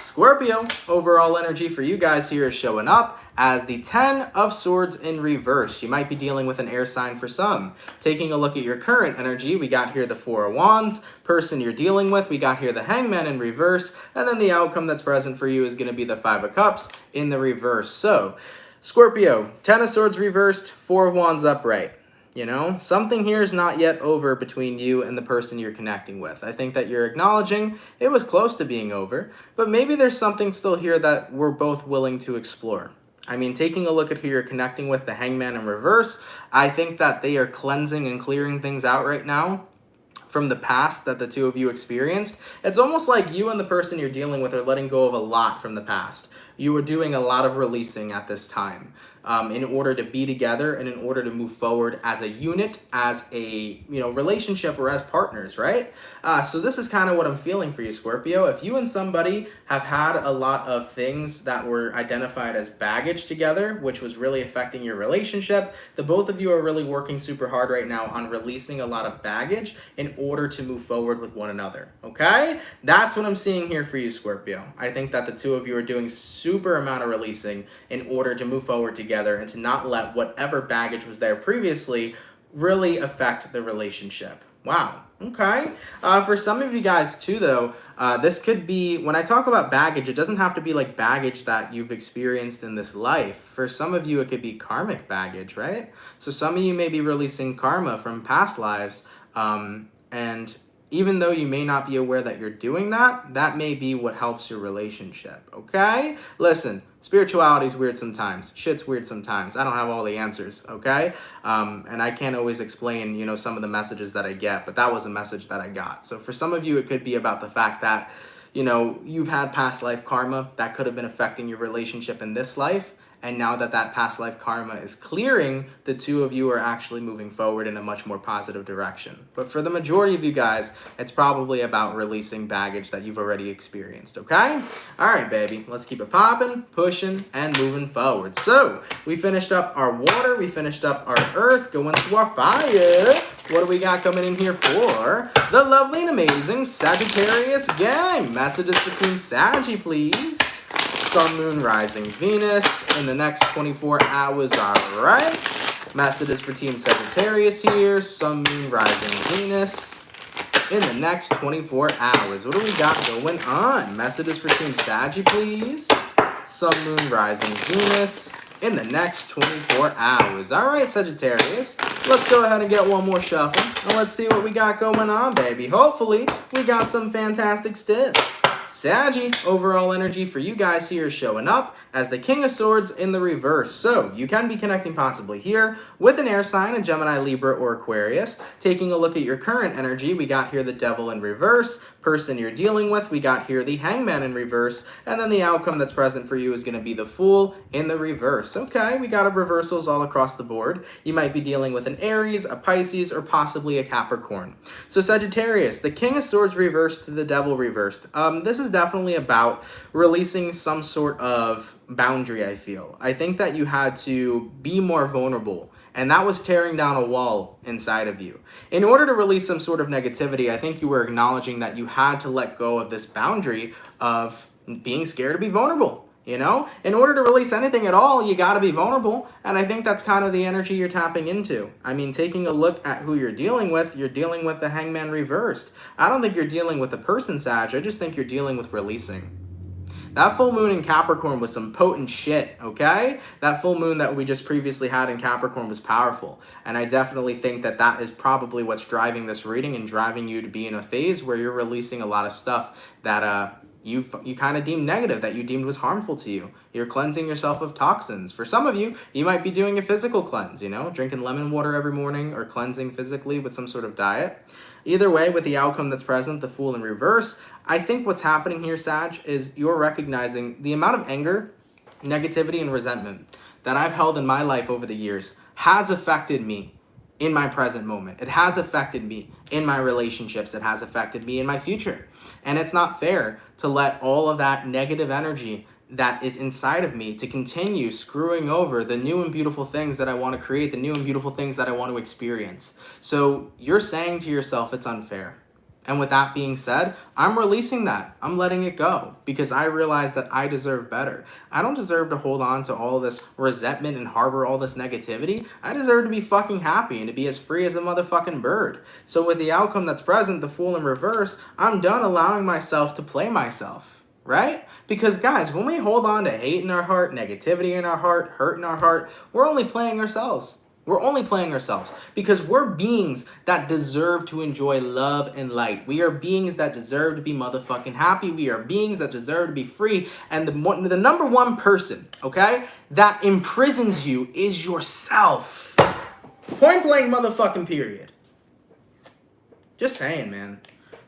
Scorpio, overall energy for you guys here is showing up as the Ten of Swords in reverse. You might be dealing with an air sign for some. Taking a look at your current energy, we got here the Four of Wands. Person you're dealing with, we got here the Hangman in reverse. And then the outcome that's present for you is going to be the Five of Cups in the reverse. So, Scorpio, Ten of Swords reversed, Four of Wands upright. You know, something here is not yet over between you and the person you're connecting with. I think that you're acknowledging it was close to being over, but maybe there's something still here that we're both willing to explore. I mean, taking a look at who you're connecting with, the Hangman in reverse, I think that they are cleansing and clearing things out right now from the past that the two of you experienced. It's almost like you and the person you're dealing with are letting go of a lot from the past. You are doing a lot of releasing at this time. In order to be together and in order to move forward as a unit, as a relationship or as partners, right? So this is kind of what I'm feeling for you, Scorpio. If you and somebody have had a lot of things that were identified as baggage together, which was really affecting your relationship, the both of you are really working super hard right now on releasing a lot of baggage in order to move forward with one another, okay? That's what I'm seeing here for you, Scorpio. I think that the two of you are doing super amount of releasing in order to move forward together and to not let whatever baggage was there previously really affect the relationship. Wow. Okay. For some of you guys too, though, this could be, when I talk about baggage, it doesn't have to be like baggage that you've experienced in this life. For some of you, it could be karmic baggage, right? So some of you may be releasing karma from past lives, and even though you may not be aware that you're doing that, that may be what helps your relationship, okay? Listen, spirituality's weird sometimes. Shit's weird sometimes. I don't have all the answers, okay? And I can't always explain, you know, some of the messages that I get, but that was a message that I got. So for some of you, it could be about the fact that, you know, you've had past life karma that could have been affecting your relationship in this life. And now that that past life karma is clearing, the two of you are actually moving forward in a much more positive direction. But for the majority of you guys, it's probably about releasing baggage that you've already experienced, okay? All right, baby, let's keep it popping, pushing, and moving forward. So we finished up our water, we finished up our earth, going to our fire. What do we got coming in here for the lovely and amazing Sagittarius gang? Messages for Team Saggy, please. Sun, Moon, Rising, Venus in the next 24 hours, all right? Messages for Team Sagittarius here. Sun, Moon, Rising, Venus in the next 24 hours. What do we got going on? Messages for Team Saggy, please. Sun, Moon, Rising, Venus in the next 24 hours. All right, Sagittarius, let's go ahead and get one more shuffle, and let's see what we got going on, baby. Hopefully, we got some fantastic stuff. Saggy, overall energy for you guys here is showing up as the King of Swords in the reverse. So you can be connecting possibly here with an air sign, a Gemini, Libra, or Aquarius. Taking a look at your current energy, we got here the Devil in reverse. Person you're dealing with, we got here the Hangman in reverse. And then the outcome that's present for you is going to be the Fool in the reverse. Okay, we got reversals all across the board. You might be dealing with an Aries, a Pisces, or possibly a Capricorn. So Sagittarius, the King of Swords reversed to the Devil reversed. This is definitely about releasing some sort of boundary, I feel. I think that you had to be more vulnerable, and that was tearing down a wall inside of you. In order to release some sort of negativity, I think you were acknowledging that you had to let go of this boundary of being scared to be vulnerable. You know, in order to release anything at all, you got to be vulnerable. And I think that's kind of the energy you're tapping into. I mean, taking a look at who you're dealing with the Hangman reversed. I don't think you're dealing with a person, Sag. I just think you're dealing with releasing. That full moon in Capricorn was some potent shit, okay? That full moon that we just previously had in Capricorn was powerful. And I definitely think that that is probably what's driving this reading and driving you to be in a phase where you're releasing a lot of stuff that, you kind of deemed negative, that you deemed was harmful to you. You're cleansing yourself of toxins. For some of you, you might be doing a physical cleanse, you know, drinking lemon water every morning or cleansing physically with some sort of diet. Either way, with the outcome that's present, the Fool in reverse, I think what's happening here, Sag, is you're recognizing the amount of anger, negativity, and resentment that I've held in my life over the years has affected me in my present moment. It has affected me in my relationships. It has affected me in my future. And it's not fair to let all of that negative energy that is inside of me to continue screwing over the new and beautiful things that I want to create, the new and beautiful things that I want to experience. So you're saying to yourself it's unfair. And with that being said, I'm releasing that. I'm letting it go because I realize that I deserve better. I don't deserve to hold on to all this resentment and harbor all this negativity. I deserve to be fucking happy and to be as free as a motherfucking bird. So with the outcome that's present, the Fool in reverse, I'm done allowing myself to play myself, right? Because guys, when we hold on to hate in our heart, negativity in our heart, hurt in our heart, we're only playing ourselves. We're only playing ourselves because we're beings that deserve to enjoy love and light. We are beings that deserve to be motherfucking happy. We are beings that deserve to be free. And the number one person, okay, that imprisons you is yourself. Point blank motherfucking period. Just saying, man.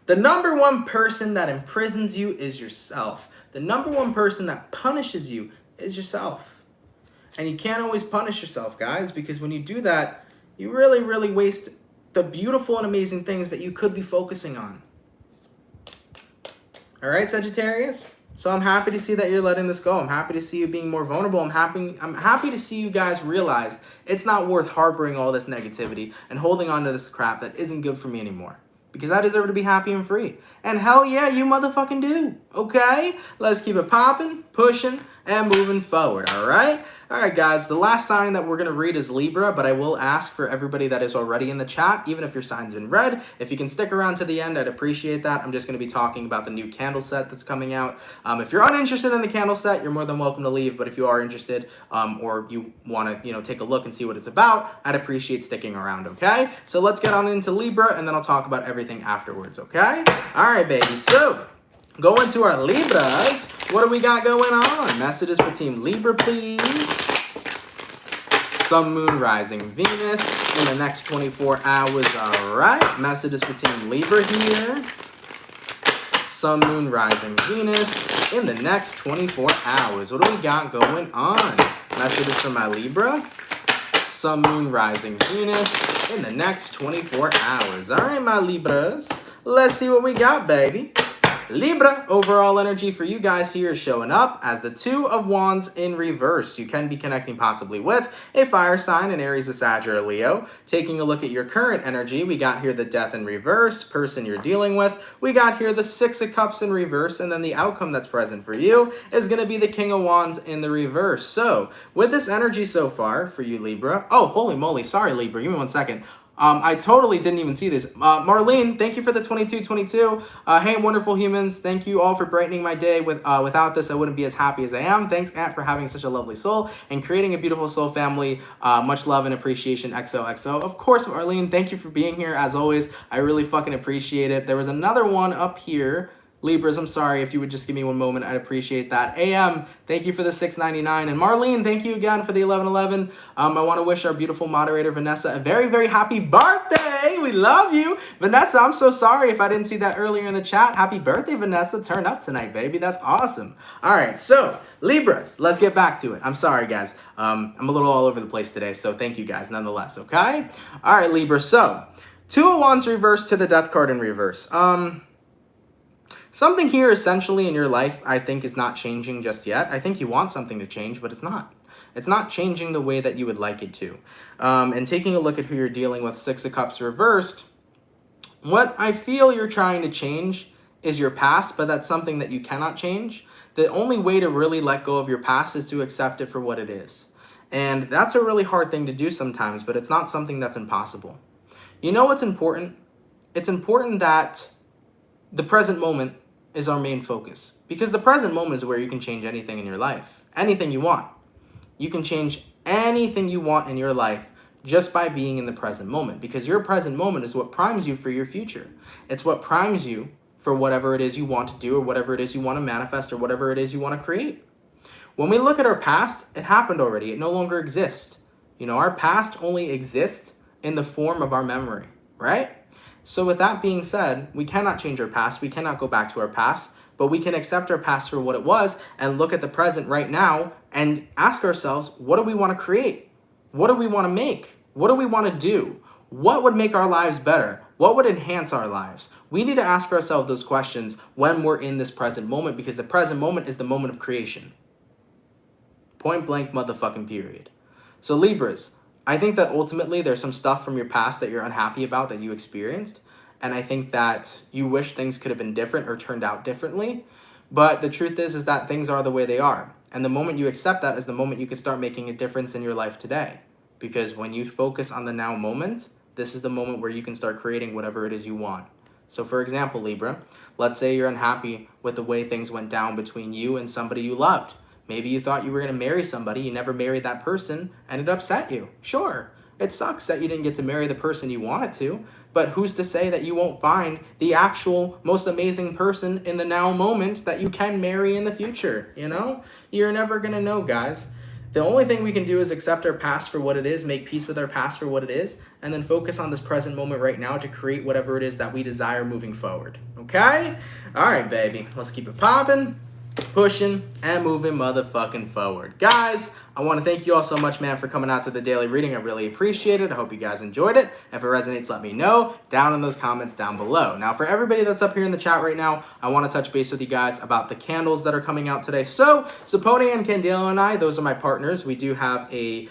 The number one person that imprisons you is yourself. The number one person that punishes you is yourself. And you can't always punish yourself, guys, because when you do that, you really, really waste the beautiful and amazing things that you could be focusing on. All right, Sagittarius? So I'm happy to see that you're letting this go. I'm happy to see you being more vulnerable. I'm happy to see you guys realize it's not worth harboring all this negativity and holding on to this crap that isn't good for me anymore. Because I deserve to be happy and free. And hell yeah, you motherfucking do. Okay? Let's keep it popping, pushing, and moving forward, all right? All right, guys, the last sign that we're going to read is Libra, but I will ask for everybody that is already in the chat, even if your sign's been read, if you can stick around to the end, I'd appreciate that. I'm just going to be talking about the new candle set that's coming out. If you're uninterested in the candle set, you're more than welcome to leave, but if you are interested or you want to, take a look and see what it's about, I'd appreciate sticking around, okay? So let's get on into Libra, and then I'll talk about everything afterwards, okay? All right, baby, so going to our Libras, what do we got going on? Messages for Team Libra, please. Sun, Moon, Rising, Venus in the next 24 hours. All right. Messages for Team Libra here. Sun, Moon, Rising, Venus in the next 24 hours. What do we got going on? Messages for my Libra. Sun, Moon, Rising, Venus in the next 24 hours. All right, my Libras. Let's see what we got, baby. Libra, overall energy for you guys here is showing up as the Two of Wands in reverse. You can be connecting possibly with a fire sign, an Aries, a Sag, or a Leo. Taking a look at your current energy, we got here the Death in reverse, person you're dealing with. We got here the Six of Cups in reverse, and then the outcome that's present for you is going to be the King of Wands in the reverse. So, with this energy so far for you, Libra. Oh, holy moly. Sorry, Libra. Give me 1 second. I totally didn't even see this. Marlene, thank you for the 2222. Hey, wonderful humans. Thank you all for brightening my day. Without this, I wouldn't be as happy as I am. Thanks, Aunt, for having such a lovely soul and creating a beautiful soul family. Much love and appreciation, XOXO. Of course, Marlene, thank you for being here. As always, I really fucking appreciate it. There was another one up here. Libras, I'm sorry, if you would just give me 1 moment, I'd appreciate that. AM, thank you for the 699. And Marlene, thank you again for the 1111. I want to wish our beautiful moderator, Vanessa, a very, very happy birthday. We love you. Vanessa, I'm so sorry if I didn't see that earlier in the chat. Happy birthday, Vanessa. Turn up tonight, baby. That's awesome. All right, so Libras, let's get back to it. I'm sorry, guys. I'm a little all over the place today, so thank you guys nonetheless, okay? All right, Libra, so Two of Wands reverse to the Death card in reverse. Something here essentially in your life I think is not changing just yet. I think you want something to change, but it's not. It's not changing the way that you would like it to. And taking a look at who you're dealing with, Six of Cups reversed, what I feel you're trying to change is your past, but that's something that you cannot change. The only way to really let go of your past is to accept it for what it is. And that's a really hard thing to do sometimes, but it's not something that's impossible. You know what's important? It's important that the present moment is our main focus, because the present moment is where you can change anything in your life, anything you want. You can change anything you want in your life just by being in the present moment, because your present moment is what primes you for your future. It's what primes you for whatever it is you want to do, or whatever it is you want to manifest, or whatever it is you want to create. When we look at our past, it happened already. It no longer exists. Our past only exists in the form of our memory, right? So with that being said, we cannot change our past. We cannot go back to our past, but we can accept our past for what it was and look at the present right now and ask ourselves, what do we want to create? What do we want to make? What do we want to do? What would make our lives better? What would enhance our lives? We need to ask ourselves those questions when we're in this present moment, because the present moment is the moment of creation. Point blank motherfucking period. So Libras, I think that ultimately there's some stuff from your past that you're unhappy about that you experienced. And I think that you wish things could have been different or turned out differently. But the truth is that things are the way they are. And the moment you accept that is the moment you can start making a difference in your life today. Because when you focus on the now moment, this is the moment where you can start creating whatever it is you want. So for example, Libra, let's say you're unhappy with the way things went down between you and somebody you loved. Maybe you thought you were going to marry somebody, you never married that person, and it upset you. Sure, it sucks that you didn't get to marry the person you wanted to, but who's to say that you won't find the actual most amazing person in the now moment that you can marry in the future, You're never going to know, guys. The only thing we can do is accept our past for what it is, make peace with our past for what it is, and then focus on this present moment right now to create whatever it is that we desire moving forward, okay? All right, baby, let's keep it popping, pushing, and moving motherfucking forward. Guys, I want to thank you all so much, man, for coming out to the daily reading. I really appreciate it. I hope you guys enjoyed it. If it resonates, let me know down in those comments down below. Now, for everybody that's up here in the chat right now, I want to touch base with you guys about the candles that are coming out today. So, Sapone and Candelo and I, those are my partners. We do have a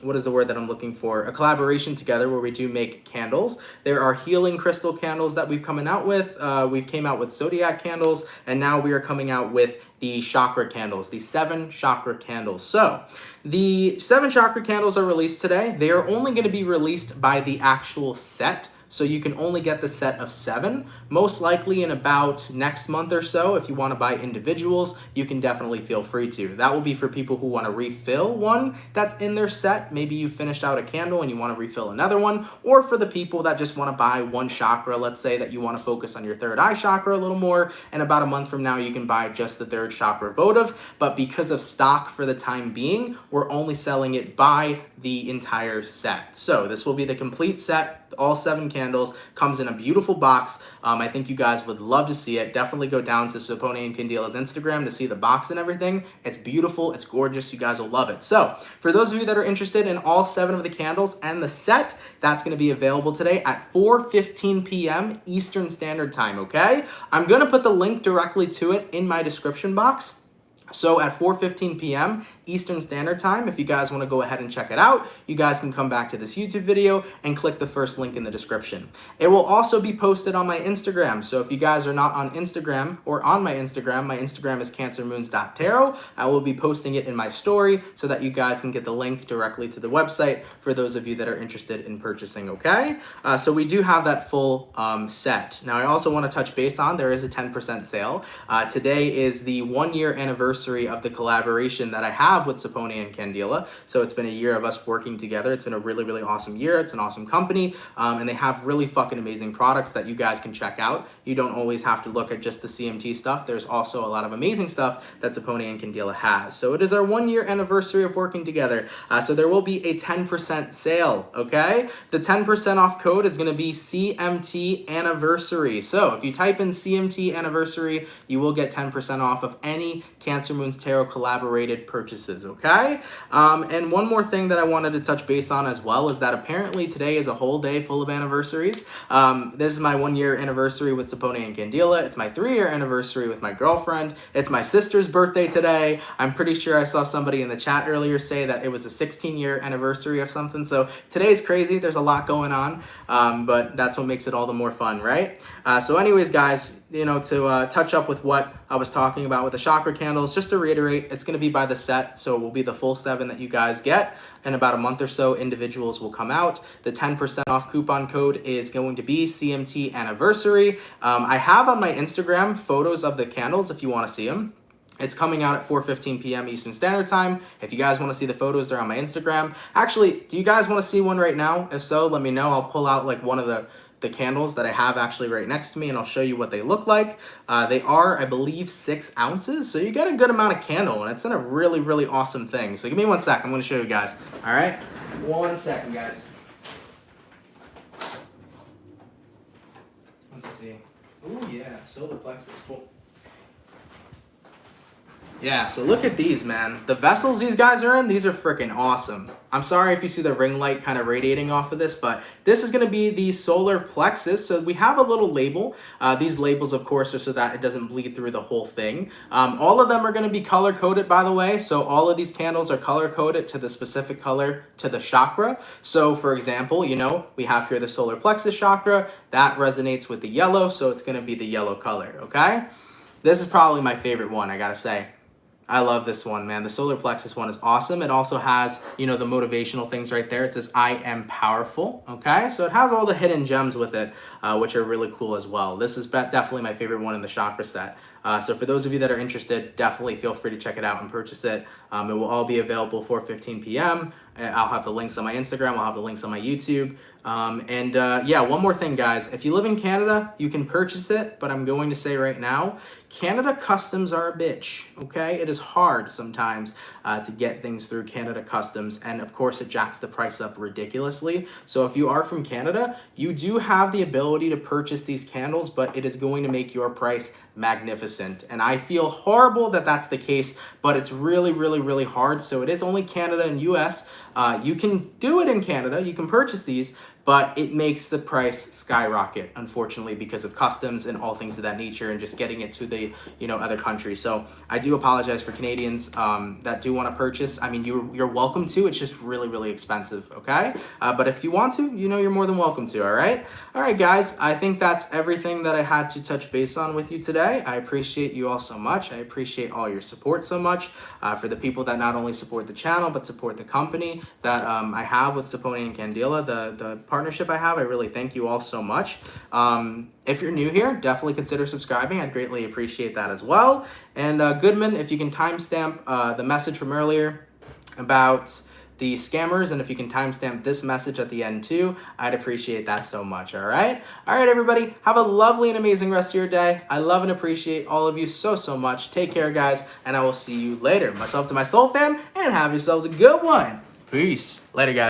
what is the word that I'm looking for? A collaboration together where we do make candles. There are healing crystal candles that we've coming out with. We've came out with zodiac candles, and now we are coming out with the chakra candles, the 7 chakra candles. So the 7 chakra candles are released today. They are only going to be released by the actual set. So you can only get the set of 7. Most likely in about next month or so, if you want to buy individuals, you can definitely feel free to. That will be for people who want to refill one that's in their set. Maybe you finished out a candle and you want to refill another one, or for the people that just want to buy one chakra. Let's say that you want to focus on your third eye chakra a little more, and about a month from now you can buy just the third chakra votive. But because of stock for the time being, we're only selling it by the entire set. So this will be the complete set, all 7 candles, comes in a beautiful box. I think you guys would love to see it. Definitely go down to Sapone and Candila's Instagram to see the box and everything. It's beautiful, it's gorgeous, you guys will love it. So for those of you that are interested in all 7 of the candles and the set, that's going to be available today at 4:15 p.m. Eastern Standard Time, okay? I'm going to put the link directly to it in my description box. So at 4:15 p.m. Eastern Standard Time, if you guys want to go ahead and check it out, you guys can come back to this YouTube video and click the first link in the description. It will also be posted on my Instagram. So if you guys are not on Instagram or on my Instagram is CancerMoonsTarot. I will be posting it in my story so that you guys can get the link directly to the website for those of you that are interested in purchasing, okay? So we do have that full set. Now I also want to touch base on, there is a 10% sale. Today is the 1-year anniversary of the collaboration that I have with Sapone and Candila. So it's been a year of us working together. It's been a really, really awesome year. It's an awesome company, and they have really fucking amazing products that you guys can check out. You don't always have to look at just the CMT stuff. There's also a lot of amazing stuff that Sapone and Candila has. So it is our 1-year anniversary of working together. So there will be a 10% sale, okay? The 10% off code is going to be CMT anniversary. So if you type in CMT anniversary, you will get 10% off of any Cancer Moons Tarot collaborated purchases, okay? And one more thing that I wanted to touch base on as well is that apparently today is a whole day full of anniversaries. This is my 1-year anniversary with Sapone and Candila. It's my 3-year anniversary with my girlfriend. It's my sister's birthday today. I'm pretty sure I saw somebody in the chat earlier say that it was a 16-year anniversary of something. So today's crazy. There's a lot going on, but that's what makes it all the more fun, right? So anyways, guys, you know, to touch up with what I was talking about with the chakra candles, just to reiterate, it's going to be by the set, so it will be the full 7 that you guys get. In about a month or so, individuals will come out. The 10% off coupon code is going to be CMT anniversary. I have on my Instagram photos of the candles if you want to see them. It's coming out at 4:15 p.m. Eastern Standard Time. If you guys want to see the photos, they're on my Instagram. Actually, do you guys want to see one right now? If so, let me know. I'll pull out like one of the candles that I have actually right next to me, and I'll show you what they look like. They are, I believe, 6 ounces, so you get a good amount of candle, and it's in a really, really awesome thing. So give me 1 sec. I'm going to show you guys. All right? 1 second, guys. Let's see. Oh, yeah. Solar plexus. Cool. Yeah, so look at these, man. The vessels these guys are in, these are freaking awesome. I'm sorry if you see the ring light kind of radiating off of this, but this is going to be the solar plexus. So we have a little label. These labels, of course, are so that it doesn't bleed through the whole thing. All of them are going to be color-coded, by the way. So all of these candles are color-coded to the specific color to the chakra. So, for example, you know, we have here the solar plexus chakra. That resonates with the yellow, so it's going to be the yellow color, okay? This is probably my favorite one, I got to say. I love this one, man. The solar plexus one is awesome. It also has, you know, the motivational things right there. It says, I am powerful, okay? So it has all the hidden gems with it, which are really cool as well. This is definitely my favorite one in the chakra set. So for those of you that are interested, definitely feel free to check it out and purchase it. It will all be available 4:15 p.m. I'll have the links on my Instagram. I'll have the links on my YouTube. Yeah, one more thing, guys. If you live in Canada, you can purchase it, but I'm going to say right now, Canada customs are a bitch, okay? It is hard sometimes to get things through Canada customs, and of course it jacks the price up ridiculously. So if you are from Canada, you do have the ability to purchase these candles, but it is going to make your price magnificent. And I feel horrible that that's the case, but it's really, really, really hard. So it is only Canada and US. You can do it in Canada, you can purchase these, but it makes the price skyrocket, unfortunately, because of customs and all things of that nature, and just getting it to the, other countries. So I do apologize for Canadians that do want to purchase. I mean, you're welcome to. It's just really, really expensive, okay? But if you want to, you're more than welcome to, all right? All right, guys, I think that's everything that I had to touch base on with you today. I appreciate you all so much. I appreciate all your support so much. For the people that not only support the channel, but support the company that I have with Saponi and Candela, the partnership I have, I really thank you all so much. If you're new here, definitely consider subscribing. I'd greatly appreciate that as well. And Goodman, if you can timestamp the message from earlier about the scammers, and if you can timestamp this message at the end too, I'd appreciate that so much, all right? All right, everybody, have a lovely and amazing rest of your day. I love and appreciate all of you so, so much. Take care, guys, and I will see you later. Much love to my soul fam, and have yourselves a good one. Peace. Later, guys.